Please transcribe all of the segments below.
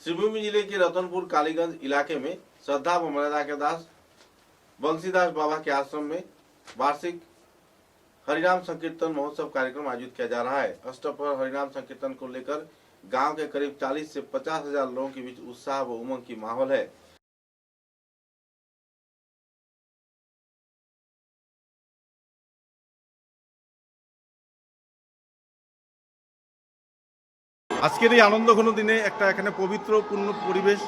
सिवभूमि जिले के रतनपुर कालीगंज इलाके में श्रद्धा व मर्यादा के दास बंसीदास बाबा के आश्रम में वार्षिक हरिनाम संकीर्तन महोत्सव कार्यक्रम आयोजित किया जा रहा है। अष्टप्रहर हरिनाम संकीर्तन को लेकर गांव के करीब 40 से 50 हजार लोगों के बीच उत्साह व उमंग की माहौल है। আজকের এই আনন্দঘন দিনে একটা এখানে পবিত্র পূর্ণ পরিবেশ,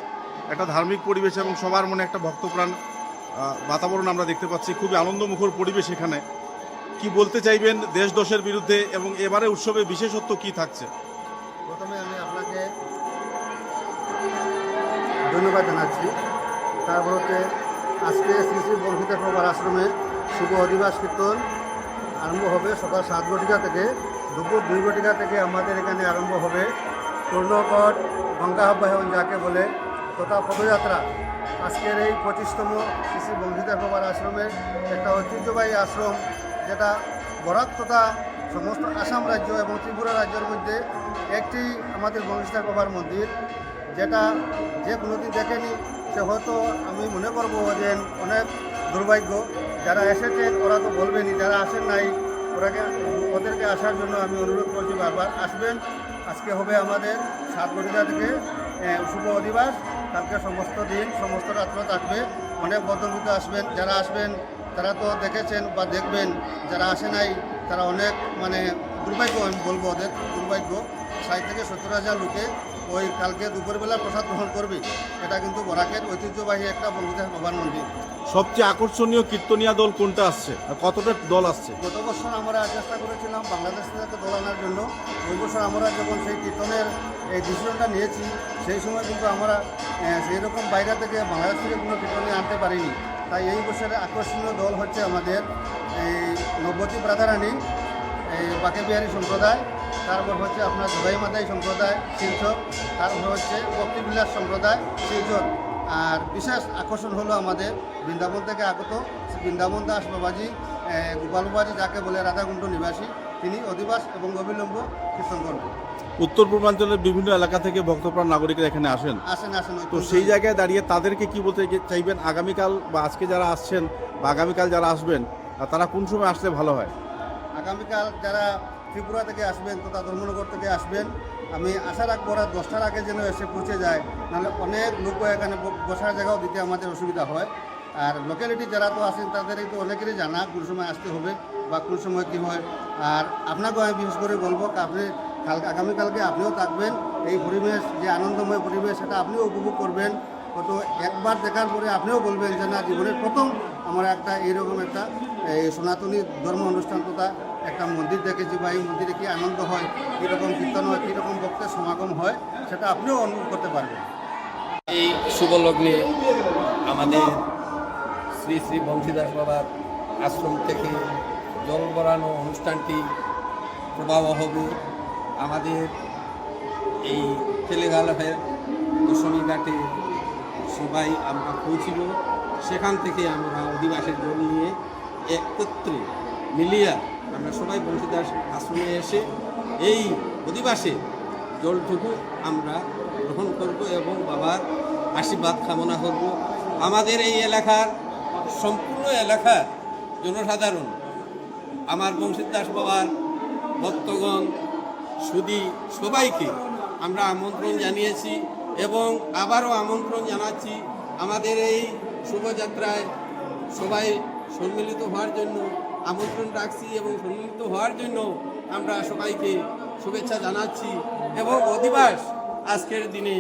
একটা ধার্মিক পরিবেশ এবং সবার মনে একটা ভক্তপ্রাণ বাতাবরণ আমরা দেখতে পাচ্ছি। খুবই আনন্দমুখর পরিবেশ। এখানে কি বলতে চাইবেন দেশ দোষের বিরুদ্ধে এবং এবারে উৎসবে বিশেষত্ব কি থাকছে? প্রথমে আমি আপনাকে ধন্যবাদ জানাচ্ছি। তারপর হচ্ছে আজকে শ্রী শ্রী বংশীদাস বাবার আশ্রমে শুভ অধিবাস কীর্তন আরম্ভ হবে সকাল 7 ঘটিকা থেকে। দুপুর 2 ঘটিকা থেকে আমাদের এখানে আরম্ভ হবে পূর্ণকট গঙ্গা আহ্বায়ন যাকে বলে তথা পদযাত্রা। আজকের এই 25তম শ্রী শ্রী বংশীদাস বাবার আশ্রমের একটা ঐতিহ্যবাহী আশ্রম, যেটা বরাক তথা সমস্ত আসাম রাজ্য এবং ত্রিপুরা রাজ্যের মধ্যে একটি আমাদের বংশীদাস বাবার মন্দির, যেটা যে কোনোদিন দেখেনি সে হয়তো আমি মনে করবো যে অনেক দুর্ভাগ্য। যারা এসেছেন ওরা তো বলবেনই, যারা আসেন নাই ওদেরকে আসার জন্য আমি অনুরোধ করছি বারবার আসবেন। আজকে হবে আমাদের 7 ঘটিকা থেকে শুভ অধিবাস। কালকে সমস্ত দিন সমস্ত রাত্র থাকবে। অনেক বদ্ধভূত আসবেন, যারা আসবেন তারা তো দেখেছেন বা দেখবেন, যারা আসে নাই তারা অনেক দুর্ভাগ্য, আমি বলবো ওদের দুর্ভাগ্য। 60 থেকে 70 হাজার লোকে ওই কালকে দুপুরবেলা প্রসাদ গ্রহণ করবে। এটা কিন্তু বরাকের ঐতিহ্যবাহী একটা বংশীদাস বাবার মন্দির। সবচেয়ে আকর্ষণীয় কীর্তনিয়া দল কোনটা আসছে আর কতটা দল আসছে? গত বছর আমরা চেষ্টা করেছিলাম বাংলাদেশ থেকে দল আনার জন্য। ওই বছর আমরা যখন সেই কীর্তনের এই ডিসিশনটা নিয়েছি সেই সময় কিন্তু আমরা সেই রকম বাইরে থেকে বাংলাদেশ থেকে কোনো কীর্তনিয়া আনতে পারিনি। তাই এই বছরের আকর্ষণীয় দল হচ্ছে আমাদের এই নবতী রাধারানী, এই বাঁকেবিহারী সম্প্রদায়, তারপর হচ্ছে আপনার জগাই মাদাই সম্প্রদায় শিলচর, তারপর হচ্ছে ভক্তিবিলাস সম্প্রদায় শিলচর। আর বিশেষ আকর্ষণ হলো আমাদের বৃন্দাবন থেকে আগত বৃন্দাবন দাস বাবাজি, গোপাল বাবাজি যাকে বলে রাধাকুণ্ড নিবাসী, তিনি অধিবাস এবং অবিলম্ব কীর্তন করবেন। উত্তর পূর্বাঞ্চলের বিভিন্ন এলাকা থেকে ভক্তপ্রাণ নাগরিকরা এখানে আসেন। তো সেই জায়গায় দাঁড়িয়ে তাদেরকে কি বলতে চাইবেন? আগামীকাল বা আজকে যারা আসছেন বা আগামীকাল যারা আসবেন তারা কোন সময় আসলে ভালো হয়? আগামীকাল যারা ত্রিপুরা থেকে আসবেন তথা ধর্মনগর থেকে আসবেন, আমি আশা রাখবো ওরা 10টার আগে যেন এসে পৌঁছে যায়, নাহলে অনেক লোক এখানে বসার জায়গাও দিতে আমাদের অসুবিধা হয়। আর লোকালিটি যারা তো আসেন তাদেরই তো অনেকেরই জানা কোন সময় আসতে হবে বা কোন সময় কী হয়। আর আপনাকেও আমি বিশেষ করে বলবো আপনি আগামীকালকে আপনিও থাকবেন। এই পরিবেশ যে আনন্দময় পরিবেশ সেটা আপনিও উপভোগ করবেন। তো একবার দেখার পরে আপনিও বলবেন যে না, জীবনের প্রথম আমরা একটা এইরকম একটা সনাতনী ধর্ম অনুষ্ঠান তথা একটা মন্দির দেখেছি বা এই মন্দিরে কী আনন্দ হয়, কীরকম কীর্তন হয়, কীরকম ভক্তের সমাগম হয়, সেটা আপনিও অনুভব করতে পারবেন। এই শুভ লগ্নে আমাদের শ্রী শ্রী বংশীদাস বাবার আশ্রম থেকে জল ভরানো অনুষ্ঠানটি প্রবাহ হবে। আমাদের এই তেলেগালাফের দশমী ঘাটে সবাই আমরা পৌঁছিল। সেখান থেকে আমরা অধিবাসের জল নিয়ে একত্রে মিলিয়া আমরা সবাই বংশীদাস আশ্রমে এসে এই অধিবাসে জলটুকু আমরা গ্রহণ করব এবং বাবার আশীর্বাদ কামনা করব। আমাদের এই এলাকার সম্পূর্ণ এলাকার জনসাধারণ আমার বংশীদাস বাবার ভক্তগণ সুধী সবাইকে আমরা আমন্ত্রণ জানিয়েছি এবং আবারও আমন্ত্রণ জানাচ্ছি আমাদের এই শোভাযাত্রায় সবাই সম্মিলিত হওয়ার জন্য আমন্ত্রণ রাখছি এবং সম্মিলিত হওয়ার জন্য আমরা সবাইকে শুভেচ্ছা জানাচ্ছি। এবং অধিবাস আজকের দিনে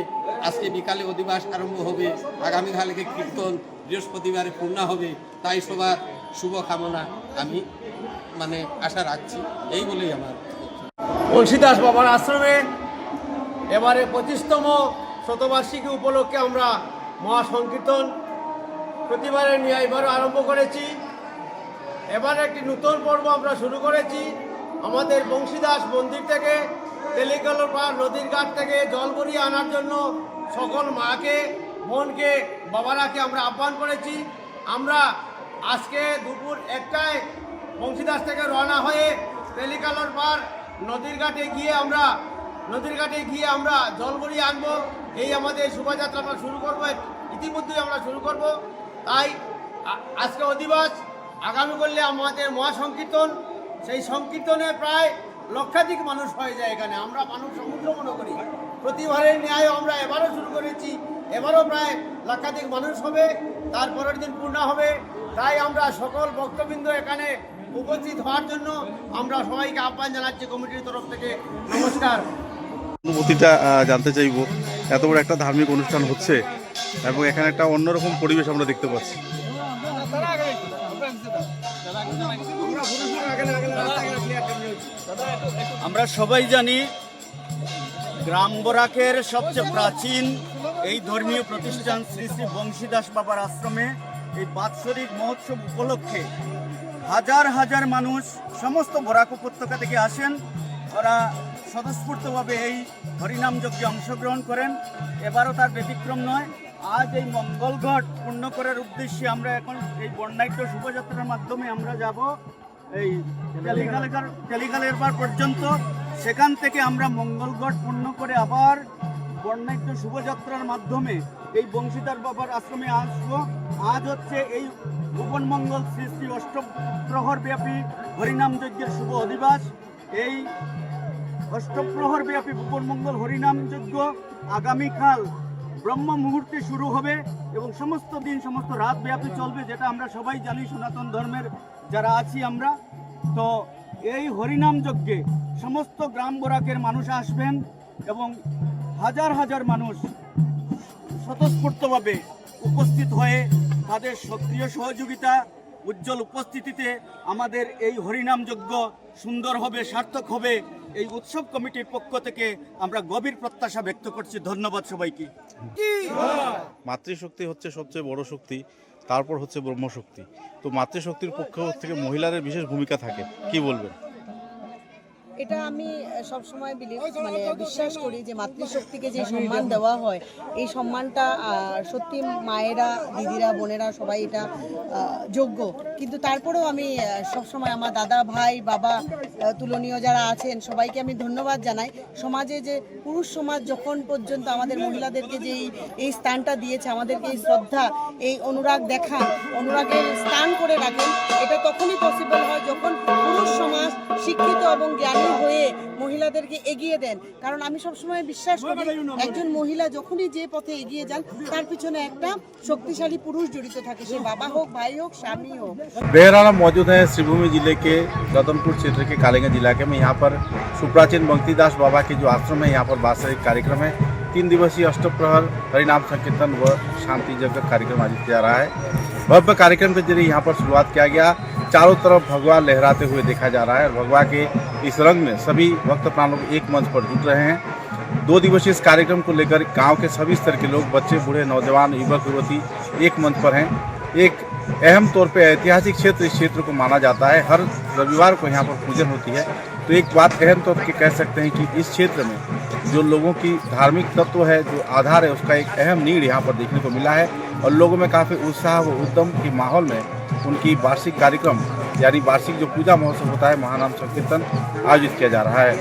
আজকে বিকালে অধিবাস আরম্ভ হবে, আগামীকালকে কীর্তন, বৃহস্পতিবারে পূর্ণা হবে। তাই সবার শুভ কামনা আমি আশা রাখছি, এই বলেই আমার। বংশীদাস বাবার আশ্রমে এবারে 25তম শতবার্ষিকী উপলক্ষে আমরা মহাসংকীর্তন প্রতিবারের নিয়ে এবারও আরম্ভ করেছি। এবার একটি নতুন পর্ব আমরা শুরু করেছি। আমাদের বংশীদাস মন্দির থেকে তেলিকালপার নদীর ঘাট থেকে জল ভরিয়ে আনার জন্য সকল মাকে, বোনকে, বাবারাকে আমরা আহ্বান করেছি। আমরা আজকে দুপুর 1টায় বংশীদাস থেকে রওনা হয়ে তেলিকালপার নদীর ঘাটে গিয়ে আমরা নদীর ঘাটে গিয়ে আমরা জল ভরিয়ে আনবো। এই আমাদের শোভাযাত্রা আমরা শুরু করবো, ইতিমধ্যেই আমরা শুরু করব। তাই আজকে অধিবাস, আগামী করলে আমাদের মহাসংকীর্তন, সেই সংকীর্তনে প্রায় লক্ষাধিক মানুষ হয়ে যায় এখানে। আমরা মানুষ সমুদ্র মনে করি। প্রতিবারের ন্যায় আমরা এবারও শুরু করেছি, এবারও প্রায় লক্ষাধিক মানুষ হবে, তারপরের দিন পূর্ণ হবে। তাই আমরা সকল ভক্তবৃন্দ এখানে উপস্থিত হওয়ার জন্য আমরা সবাইকে আহ্বান জানাচ্ছি কমিটির তরফ থেকে। নমস্কার। অনুভূতিটা জানতে চাইবো, এত বড় একটা ধার্মিক অনুষ্ঠান হচ্ছে এবং এখানে একটা অন্যরকম পরিবেশ আমরা দেখতে পাচ্ছি। আমরা সবাই জানি গ্রাম বরাকের সবচেয়ে প্রাচীন এই ধর্মীয় প্রতিষ্ঠান শ্রী শ্রী বংশীদাস বাবার আশ্রমে এই বাৎসরিক মহোৎসব উপলক্ষে হাজার হাজার মানুষ সমস্ত বরাক উপত্যকা থেকে আসেন। ওরা স্বতঃস্ফূর্তভাবে এই হরিনাম যজ্ঞে অংশগ্রহণ করেন। এবারও তার ব্যতিক্রম নয়। আজ এই মঙ্গলঘট পূর্ণ করার উদ্দেশ্যে আমরা এখন এই বর্ণাঢ্য শোভাযাত্রার মাধ্যমে আমরা যাব এই তেলিখালের বার পর্যন্ত। সেখান থেকে আমরা মঙ্গলঘট পূর্ণ করে আবার বর্ণাঢ্য শোভাযাত্রার মাধ্যমে এই বংশীদাস বাবার আশ্রমে আসব। আজ হচ্ছে এই ভুবন মঙ্গল শ্রী শ্রী অষ্টপ্রহর ব্যাপী হরিনাম যজ্ঞের শুভ অধিবাস। এই অষ্টপ্রহর ব্যাপী ভুবন মঙ্গল হরিনাম যজ্ঞ আগামীকাল ব্রহ্ম মুহূর্তে শুরু হবে এবং সমস্ত দিন সমস্ত রাত ব্যাপী চলবে, যেটা আমরা সবাই জানি সনাতন ধর্মের যারা আছি আমরা। তো এই হরিনাম যজ্ঞে সমস্ত গ্রাম বরাকের মানুষ আসবেন এবং হাজার হাজার মানুষ স্বতঃস্ফূর্তভাবে উপস্থিত হয়ে তাদের সক্রিয় সহযোগিতা উজ্জ্বল উপস্থিতিতে আমাদের এই হরিনাম যজ্ঞ সুন্দর হবে, সার্থক হবে। এই উৎসব কমিটির পক্ষ থেকে আমরা গভীর প্রত্যাশা ব্যক্ত করছি। ধন্যবাদ সবাইকে। মাতৃশক্তি হচ্ছে সবচেয়ে বড় শক্তি, তারপর হচ্ছে ব্রহ্মশক্তি। তো মাতৃশক্তির পক্ষ থেকে মহিলাদের বিশেষ ভূমিকা থাকে, কি বলবেন? এটা আমি সবসময় বিশ্বাস করি যে মাতৃশক্তিকে যে সম্মান দেওয়া হয়, এই সম্মানটা সত্যি মায়েরা, দিদিরা, বোনেরা সবাই এটা যোগ্য। কিন্তু তারপরেও আমি সবসময় আমার দাদা, ভাই, বাবা, তুলনীয় যারা আছেন সবাইকে আমি ধন্যবাদ জানাই। সমাজে যে পুরুষ সমাজ যখন পর্যন্ত আমাদের মহিলাদেরকে যে এই স্থানটা দিয়েছে, আমাদেরকে এই শ্রদ্ধা, এই অনুরাগ দেখান, অনুরাগের স্থান করে রাখেন, এটা তখনই পসিবল হয় যখন পুরুষ সমাজ শিক্ষিত এবং জ্ঞানী হয়ে মহিলাদেরকে এগিয়ে দেন। কারণ আমি সবসময় বিশ্বাস করি একজন মহিলা যখনই যে পথে এগিয়ে যান তার পিছনে একটা শক্তিশালী पुरुष জড়িত থাকে, সে বাবা হোক, भाई হোক, स्वामी हो। बेहराना मौजूद है श्रीभूमि जिले के गौतमपुर क्षेत्र के कालीगंज इलाके में। यहाँ पर सुप्राचीन बंसीदास बाबा के जो आश्रम है, यहाँ पर वार्षिक कार्यक्रम है। 3 दिवसीय अष्टप्रहर हरिनाम संकीर्तन व शांति यज्ञ कार्यक्रम आयोजित किया जा रहा है। भव्य कार्यक्रम के जरिए यहाँ पर शुरुआत किया गया। चारों तरफ भगवा लहराते हुए देखा जा रहा है और भगवा के इस रंग में सभी भक्त प्राणों एक मंच पर जुट रहे हैं। 2 दिवसीय इस कार्यक्रम को लेकर गांव के सभी स्तर के लोग, बच्चे, बूढ़े, नौजवान, युवक, युवती एक मंच पर हैं। एक अहम तौर पे ऐतिहासिक क्षेत्र इस क्षेत्र को माना जाता है। हर रविवार को यहाँ पर पूजन होती है। तो एक बात अहम तौर पर कह सकते हैं कि इस क्षेत्र में जो लोगों की धार्मिक तत्व है, जो आधार है, उसका एक अहम नीड यहाँ पर देखने को मिला है और लोगों में काफ़ी उत्साह व उद्यम के माहौल में उनकी वार्षिक कार्यक्रम यानी वार्षिक जो पूजा महोत्सव होता है, महानाम संकीर्तन आयोजित किया जा रहा है।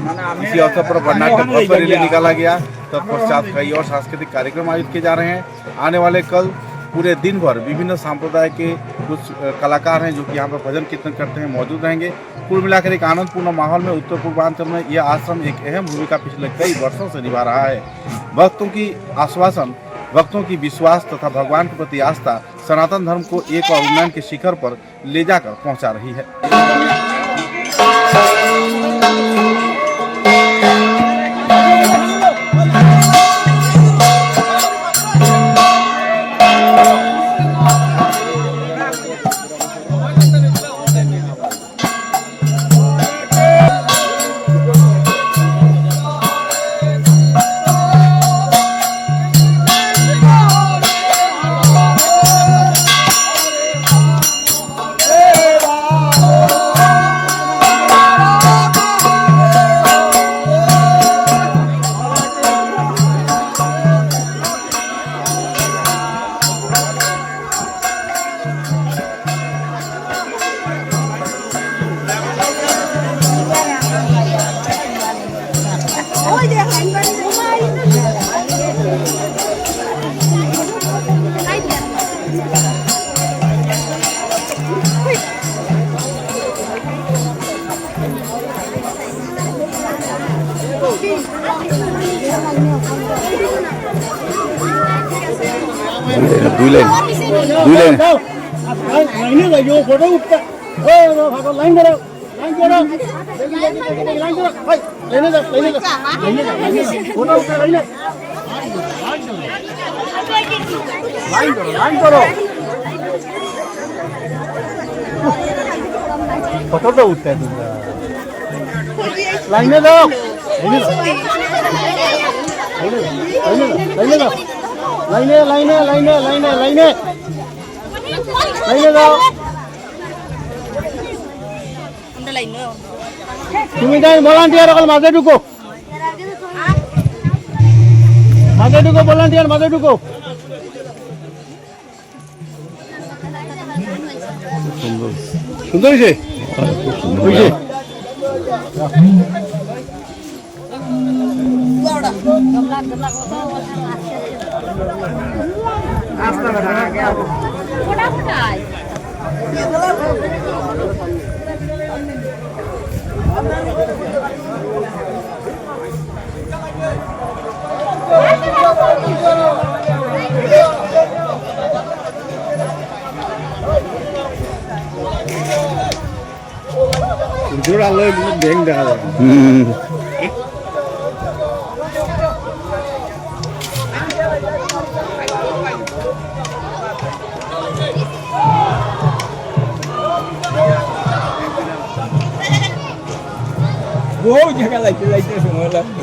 इसी अवसर पर वर्णाढ्य भव्य रैली निकाला गया। तत्पश्चात कई और सांस्कृतिक कार्यक्रम आयोजित किए जा रहे हैं। आने वाले कल पूरे दिन भर विभिन्न संप्रदाय के कुछ कलाकार हैं जो कि यहाँ पर भजन कीर्तन करते हैं, मौजूद रहेंगे। कुल मिलाकर एक आनंदपूर्ण माहौल में उत्तर पूर्वांचल में यह आश्रम एक अहम भूमिका पिछले कई वर्षों से निभा रहा है। भक्तों की आश्वासन, भक्तों की विश्वास तथा भगवान के प्रति आस्था सनातन धर्म को एक और उन्नयन के शिखर पर ले जाकर पहुंचा रही है। দুই লাইন দুই লাইন লাইনে যাইও ফটো উঠতে ও ভাগো লাইন ধরো লাইন ধরো লাইন ধরো ভাই লাইনে যাও ফটো উঠতে লাইনে লাইন ধরো ফটো তো উঠতে তোমরা লাইনে যাও লাইনে যাও লাইনে লাইনে লাইনে লাইনে লাইনে লাইনে যাও তুমি যাই ভলান্টিয়ার অকল মাঝে ঢুকো ভলান্টিয়ার মাঝে ঢুকো সুন্দর হয়েছে ব্যাংক দেখা যায় বহু জায়গা লাইতে সময় লাগবে